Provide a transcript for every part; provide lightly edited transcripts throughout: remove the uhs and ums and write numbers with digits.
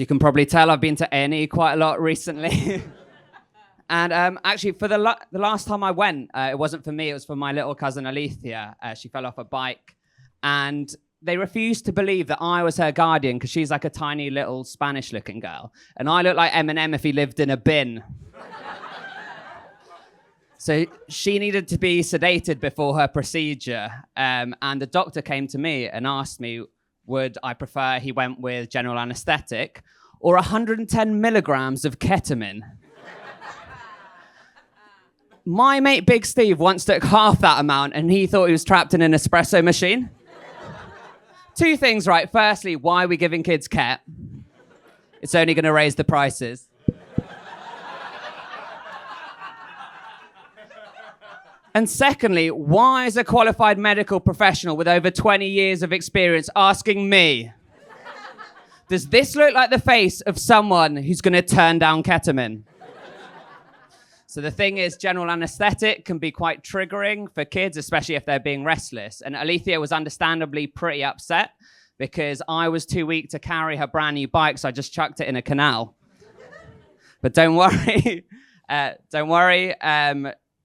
you can probably tell, I've been to A&E quite a lot recently. And actually, for the last time I went, it wasn't for me, it was for my little cousin Alethea. She fell off a bike. And they refused to believe that I was her guardian because she's like a tiny little Spanish-looking girl. And I look like Eminem if he lived in a bin. So she needed to be sedated before her procedure. And the doctor came to me and asked me, would I prefer he went with general anesthetic or 110 milligrams of ketamine? My mate Big Steve once took half that amount and he thought he was trapped in an espresso machine. Two things, right? Firstly, why are we giving kids ket? It's only going to raise the prices. And secondly, why is a qualified medical professional with over 20 years of experience asking me, does this look like the face of someone who's going to turn down ketamine? So the thing is, general anesthetic can be quite triggering for kids, especially if they're being restless. And Alethea was understandably pretty upset because I was too weak to carry her brand new bike, so I just chucked it in a canal. But don't worry.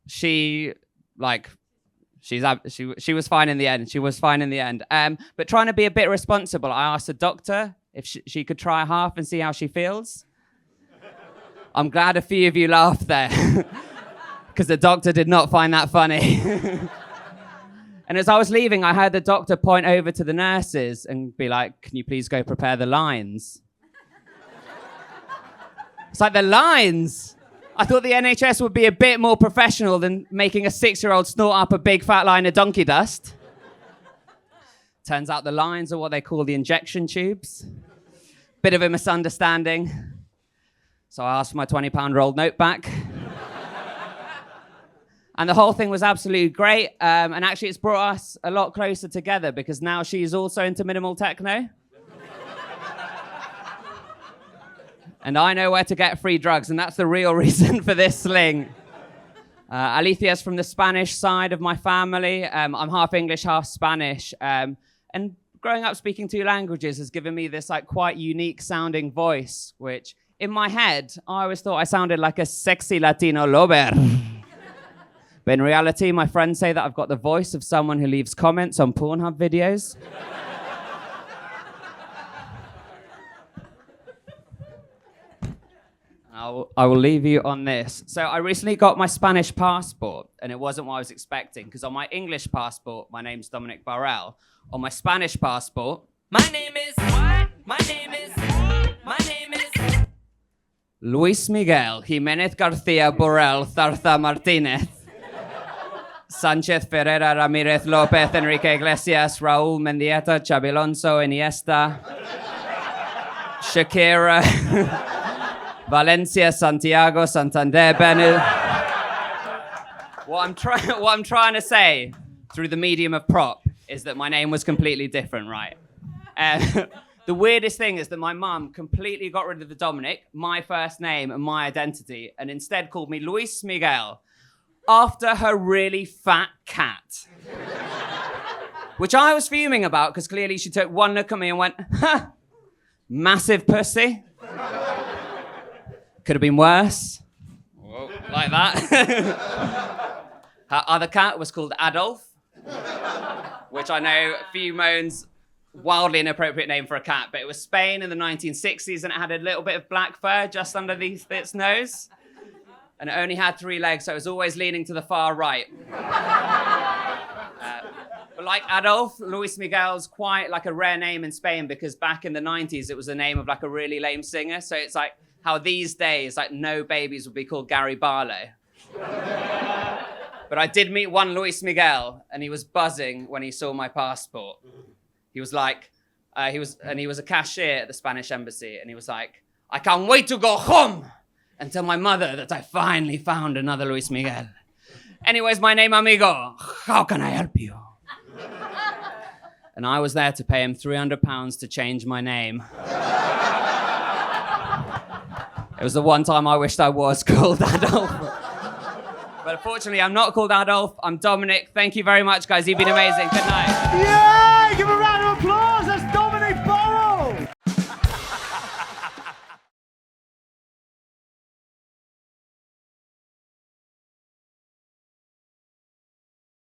She was fine in the end. But trying to be a bit responsible, I asked the doctor if she could try half and see how she feels. I'm glad a few of you laughed there because the doctor did not find that funny. And as I was leaving, I heard the doctor point over to the nurses and be like, can you please go prepare the lines? It's like, the lines? I thought the NHS would be a bit more professional than making a 6-year-old snort up a big fat line of donkey dust. Turns out the lines are what they call the injection tubes. Bit of a misunderstanding. So I asked for my £20 rolled note back. And the whole thing was absolutely great. And actually it's brought us a lot closer together because now she's also into minimal techno. And I know where to get free drugs, and that's the real reason for this sling. Alethea's from the Spanish side of my family. I'm half English, half Spanish. And growing up speaking two languages has given me this like quite unique sounding voice, which in my head, I always thought I sounded like a sexy Latino lover. But in reality, my friends say that I've got the voice of someone who leaves comments on Pornhub videos. I will leave you on this. So I recently got my Spanish passport, and it wasn't what I was expecting, because on my English passport, my name's Dominic Burrell. On my Spanish passport, my name is what? My name is Luis Miguel Jimenez Garcia Burrell Zarza Martinez. Sanchez Ferreira Ramirez Lopez Enrique Iglesias Raúl Mendieta Xabi Alonso Iniesta Shakira Valencia, Santiago, Santander, Benil. What I'm trying to say through the medium of prop is that my name was completely different, right? The weirdest thing is that my mum completely got rid of the Dominic, my first name and my identity, and instead called me Luis Miguel after her really fat cat. Which I was fuming about because clearly she took one look at me and went, ha, massive pussy. Could have been worse. Whoa. Like that. Her other cat was called Adolf, which I know a few moans, wildly inappropriate name for a cat, but it was Spain in the 1960s and it had a little bit of black fur just underneath its nose. And it only had 3 legs, so it was always leaning to the far right. But like Adolf, Luis Miguel's quite like a rare name in Spain because back in the 90s, it was the name of like a really lame singer. So it's like how these days, like no babies would be called Gary Barlow. But I did meet one Luis Miguel and he was buzzing when he saw my passport. He was like, he was a cashier at the Spanish embassy. And he was like, I can't wait to go home and tell my mother that I finally found another Luis Miguel. Anyways, my name, amigo. How can I help you? And I was there to pay him £300 to change my name. It was the one time I wished I was called Adolf. But unfortunately, I'm not called Adolf. I'm Dominic. Thank you very much, guys. You've been amazing. Good night. Yeah!